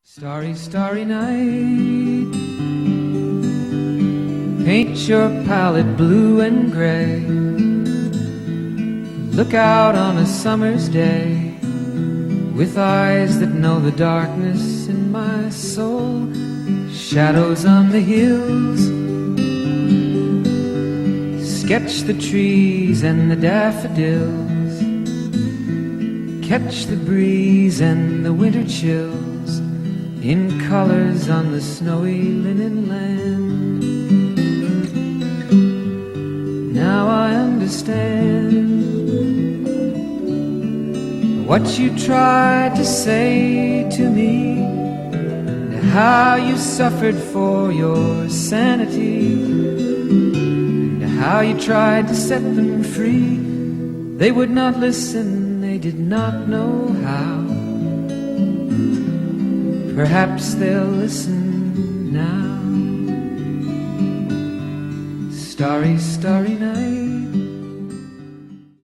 Starry, starry night, paint your palette blue and gray. Look out on a summer's day with eyes that know the darkness in my soul. Shadows on the hills, sketch the trees and the daffodils, catch the breeze and the winter chills in colors on the snowy linen land. Now I understand what you tried to say to me, and how you suffered for your sanity, and how you tried to set them free. They would not listen, they did not know how. Perhaps they'll listen now. Starry, starry night,